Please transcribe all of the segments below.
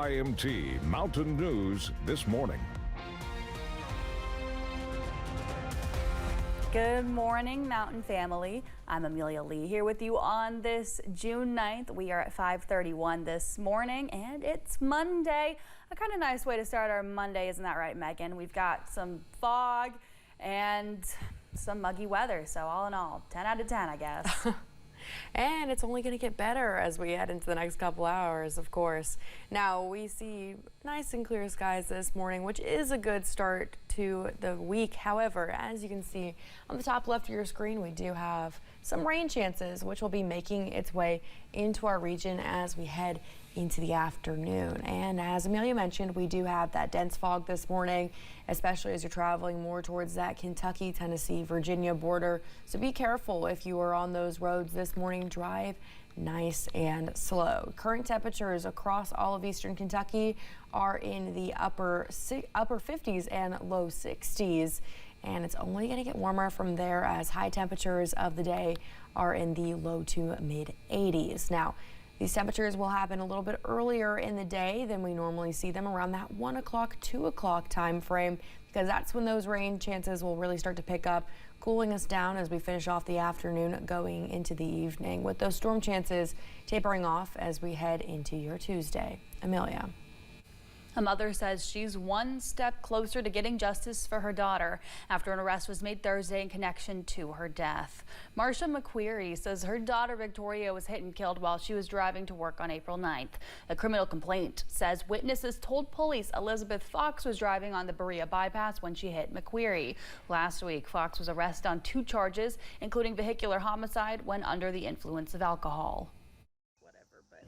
WYMT Mountain News this morning. Good morning, Mountain family. I'm Amelia Lee here with you on this June 9th. We are at 5:31 this morning and it's Monday. A kind of nice way to start our Monday, isn't that right, Megan? We've got some fog and some muggy weather. So all in all, 10 out of 10, I guess. And it's only going to get better as we head into the next couple hours, of course. Now, we see nice and clear skies this morning, which is a good start to the week. However, as you can see on the top left of your screen, we do have some rain chances, which will be making its way into our region as we head into the afternoon. And as Amelia mentioned, we do have that dense fog this morning, especially as you're traveling more towards that Kentucky, Tennessee, Virginia border. So be careful if you are on those roads this morning. Drive nice and slow. Current temperatures across all of eastern Kentucky are in the upper 50s and low 60s. And it's only going to get warmer from there as high temperatures of the day are in the low to mid 80s. Now, these temperatures will happen a little bit earlier in the day than we normally see them, around that 1 o'clock, 2 o'clock time frame, because that's when those rain chances will really start to pick up, cooling us down as we finish off the afternoon going into the evening, with those storm chances tapering off as we head into your Tuesday. Amelia. A mother says she's one step closer to getting justice for her daughter after an arrest was made Thursday in connection to her death. Marcia McQuiry says her daughter Victoria was hit and killed while she was driving to work on April 9th. A criminal complaint says witnesses told police Elizabeth Fox was driving on the Berea bypass when she hit McQuiry. Last week, Fox was arrested on 2 charges, including vehicular homicide when under the influence of alcohol.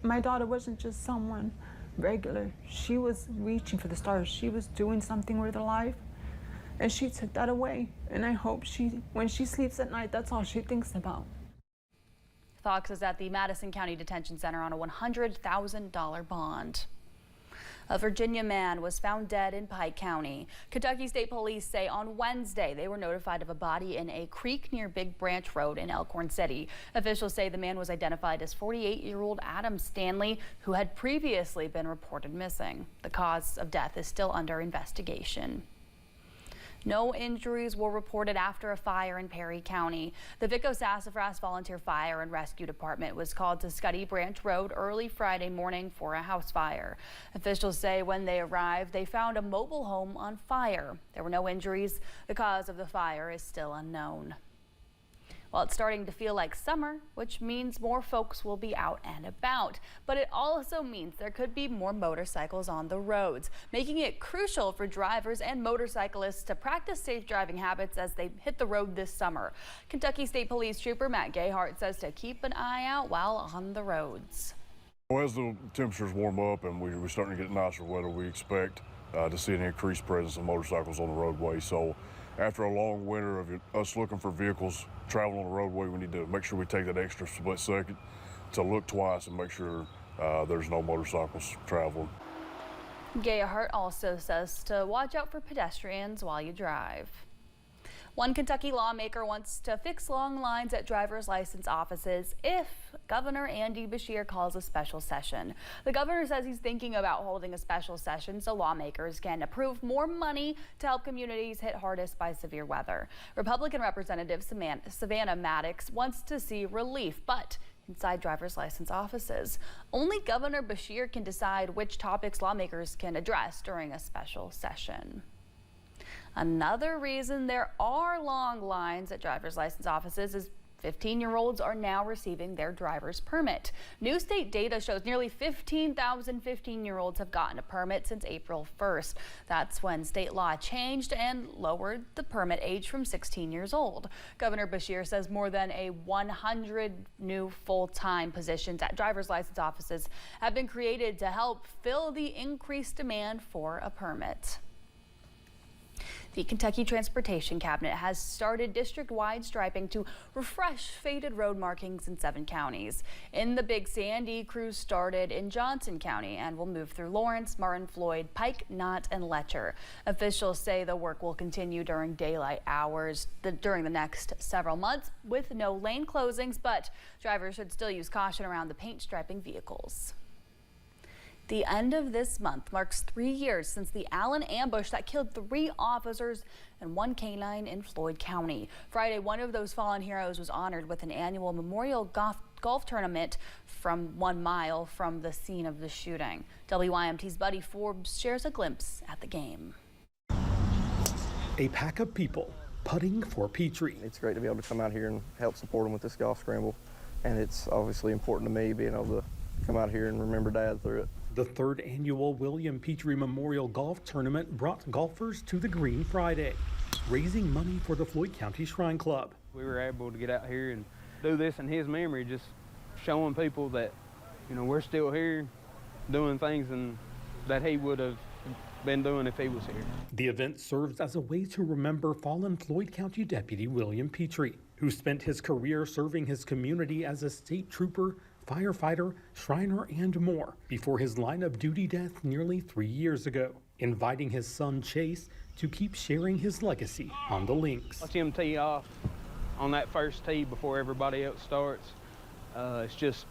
My daughter wasn't just someone regular. She was reaching for the stars. She was doing something with her life, and she took that away. And I hope when she sleeps at night, that's all she thinks about. Fox is at the Madison County Detention Center on a $100,000 bond. A Virginia man was found dead in Pike County. Kentucky State Police say on Wednesday they were notified of a body in a creek near Big Branch Road in Elkhorn City. Officials say the man was identified as 48-year-old Adam Stanley, who had previously been reported missing. The cause of death is still under investigation. No injuries were reported after a fire in Perry County. The Vico Sassafras Volunteer Fire and Rescue Department was called to Scuddy Branch Road early Friday morning for a house fire. Officials say when they arrived, they found a mobile home on fire. There were no injuries. The cause of the fire is still unknown. Well, it's starting to feel like summer, which means more folks will be out and about. But it also means there could be more motorcycles on the roads, making it crucial for drivers and motorcyclists to practice safe driving habits as they hit the road this summer. Kentucky State Police Trooper Matt Gayhart says to keep an eye out while on the roads. Well, as the temperatures warm up and we're starting to get nicer weather, we expect to see an increased presence of motorcycles on the roadway. So after a long winter of us looking for vehicles traveling on the roadway, we need to make sure we take that extra split second to look twice and make sure there's no motorcycles traveling. Gayhart also says to watch out for pedestrians while you drive. One Kentucky lawmaker wants to fix long lines at driver's license offices if Governor Andy Beshear calls a special session. The governor says he's thinking about holding a special session so lawmakers can approve more money to help communities hit hardest by severe weather. Republican Representative Savannah Maddox wants to see relief, but inside driver's license offices. Only Governor Beshear can decide which topics lawmakers can address during a special session. Another reason there are long lines at driver's license offices is 15-year-olds are now receiving their driver's permit. New state data shows nearly 15,000 15-year-olds have gotten a permit since April 1st. That's when state law changed and lowered the permit age from 16 years old. Governor Beshear says more than 100 new full-time positions at driver's license offices have been created to help fill the increased demand for a permit. The Kentucky Transportation Cabinet has started district-wide striping to refresh faded road markings in 7 counties. In the Big Sandy, crews started in Johnson County and will move through Lawrence, Martin, Floyd, Pike, Knott, and Letcher. Officials say the work will continue during daylight hours during the next several months with no lane closings, but drivers should still use caution around the paint striping vehicles. The end of this month marks 3 years since the Allen ambush that killed 3 officers and 1 canine in Floyd County. Friday, one of those fallen heroes was honored with an annual memorial golf tournament from 1 mile from the scene of the shooting. WYMT's Buddy Forbes shares a glimpse at the game. A pack of people putting for Petrie. It's great to be able to come out here and help support them with this golf scramble. And it's obviously important to me being able to come out here and remember Dad through it. The 3rd annual William Petrie Memorial Golf Tournament brought golfers to the green Friday, raising money for the Floyd County Shrine Club. We were able to get out here and do this in his memory, just showing people that, you know, we're still here doing things and that he would have been doing if he was here. The event serves as a way to remember fallen Floyd County Deputy William Petrie, who spent his career serving his community as a state trooper, firefighter, Shriner, and more before his line of duty death nearly 3 years ago, inviting his son Chase to keep sharing his legacy on the links. Watch him tee off on that first tee before everybody else starts. It's just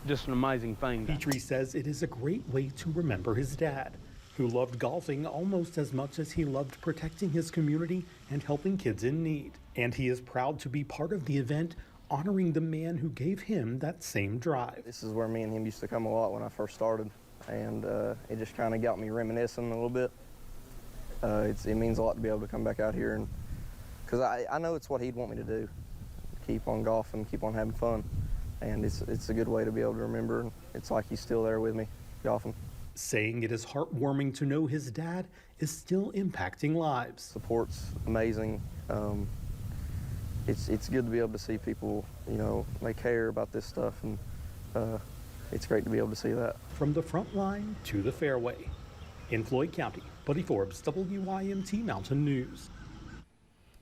an amazing thing. Petrie says it is a great way to remember his dad, who loved golfing almost as much as he loved protecting his community and helping kids in need. And he is proud to be part of the event, honoring the man who gave him that same drive. This is where me and him used to come a lot when I first started, and it just kind of got me reminiscing a little bit. It means a lot to be able to come back out here, and because I know it's what he'd want me to do, keep on golfing, keep on having fun, and it's a good way to be able to remember. And it's like he's still there with me, golfing. Saying it is heartwarming to know his dad is still impacting lives. Support's amazing. It's good to be able to see people, you know, they care about this stuff, and it's great to be able to see that. From the front line to the fairway. In Floyd County, Buddy Forbes, WYMT Mountain News.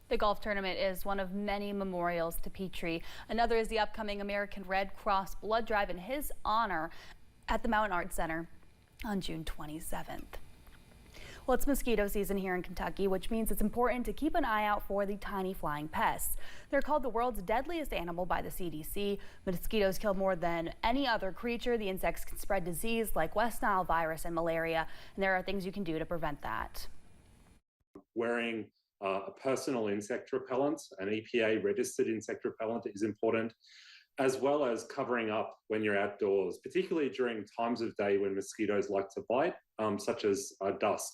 The golf tournament is one of many memorials to Petrie. Another is the upcoming American Red Cross blood drive in his honor at the Mountain Arts Center on June 27th. Well, it's mosquito season here in Kentucky, which means it's important to keep an eye out for the tiny flying pests. They're called the world's deadliest animal by the CDC. Mosquitoes kill more than any other creature. The insects can spread disease like West Nile virus and malaria, and there are things you can do to prevent that. Wearing a personal insect repellent, an EPA registered insect repellent, is important, as well as covering up when you're outdoors, particularly during times of day when mosquitoes like to bite, such as dusk.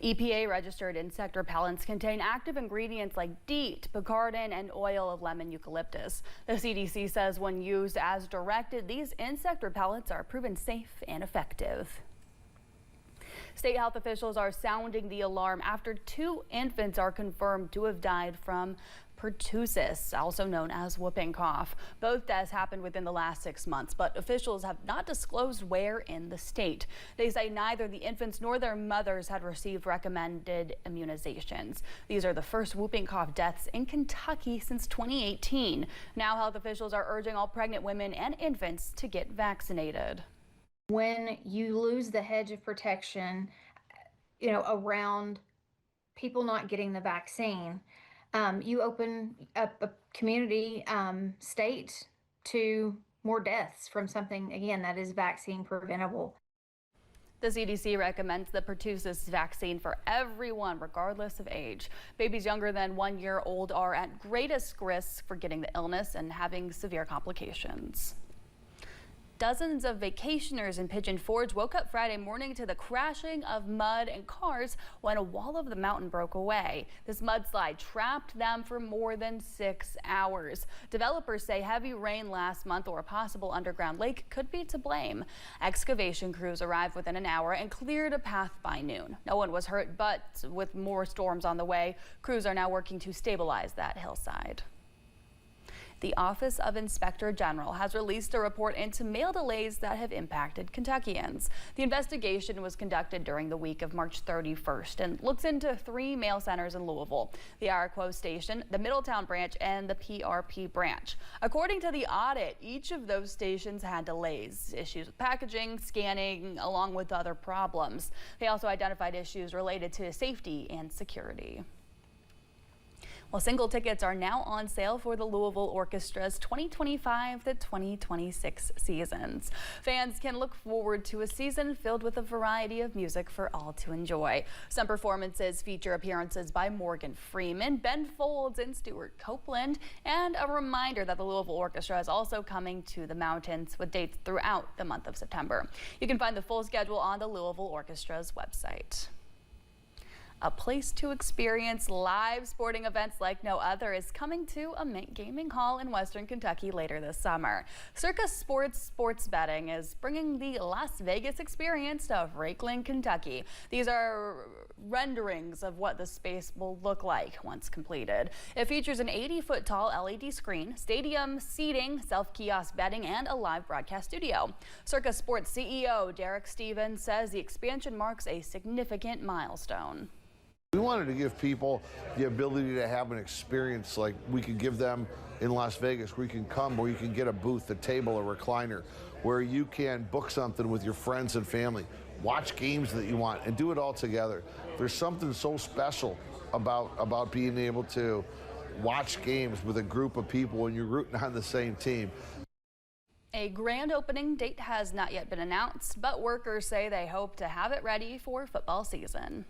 EPA registered insect repellents contain active ingredients like DEET, picaridin, and oil of lemon eucalyptus. The CDC says when used as directed, these insect repellents are proven safe and effective. State health officials are sounding the alarm after 2 infants are confirmed to have died from pertussis, also known as whooping cough. Both deaths happened within the last 6 months, but officials have not disclosed where in the state. They say neither the infants nor their mothers had received recommended immunizations. These are the first whooping cough deaths in Kentucky since 2018. Now health officials are urging all pregnant women and infants to get vaccinated. When you lose the hedge of protection, around people not getting the vaccine, you open up a community, state to more deaths from something, again, that is vaccine preventable. The CDC recommends the pertussis vaccine for everyone, regardless of age. Babies younger than 1 year old are at greatest risk for getting the illness and having severe complications. Dozens of vacationers in Pigeon Forge woke up Friday morning to the crashing of mud and cars when a wall of the mountain broke away. This mudslide trapped them for more than 6 hours. Developers say heavy rain last month or a possible underground lake could be to blame. Excavation crews arrived within an hour and cleared a path by noon. No one was hurt, but with more storms on the way, crews are now working to stabilize that hillside. The Office of Inspector General has released a report into mail delays that have impacted Kentuckians. The investigation was conducted during the week of March 31st and looks into 3 mail centers in Louisville: the Iroquois Station, the Middletown branch, and the PRP branch. According to the audit, each of those stations had delays, issues with packaging, scanning, along with other problems. They also identified issues related to safety and security. Well, single tickets are now on sale for the Louisville Orchestra's 2025 to 2026 seasons. Fans can look forward to a season filled with a variety of music for all to enjoy. Some performances feature appearances by Morgan Freeman, Ben Folds, and Stuart Copeland. And a reminder that the Louisville Orchestra is also coming to the mountains with dates throughout the month of September. You can find the full schedule on the Louisville Orchestra's website. A place to experience live sporting events like no other is coming to a Mint Gaming Hall in Western Kentucky later this summer. Circus Sports Betting is bringing the Las Vegas experience to Rakeland, Kentucky. These are renderings of what the space will look like once completed. It features an 80-foot tall LED screen, stadium seating, self-kiosk betting, and a live broadcast studio. Circus Sports CEO Derek Stevens says the expansion marks a significant milestone. We wanted to give people the ability to have an experience like we could give them in Las Vegas, where you can come, where you can get a booth, a table, a recliner, where you can book something with your friends and family, watch games that you want, and do it all together. There's something so special about being able to watch games with a group of people when you're rooting on the same team. A grand opening date has not yet been announced, but workers say they hope to have it ready for football season.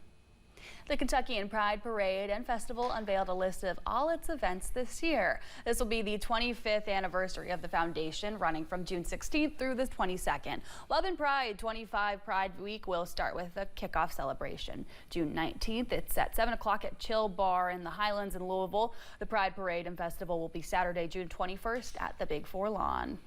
The Kentuckian Pride Parade and Festival unveiled a list of all its events this year. This will be the 25th anniversary of the foundation, running from June 16th through the 22nd. Love and Pride 25 Pride Week will start with a kickoff celebration. June 19th, it's at 7 o'clock at Chill Bar in the Highlands in Louisville. The Pride Parade and Festival will be Saturday, June 21st at the Big Four Lawn.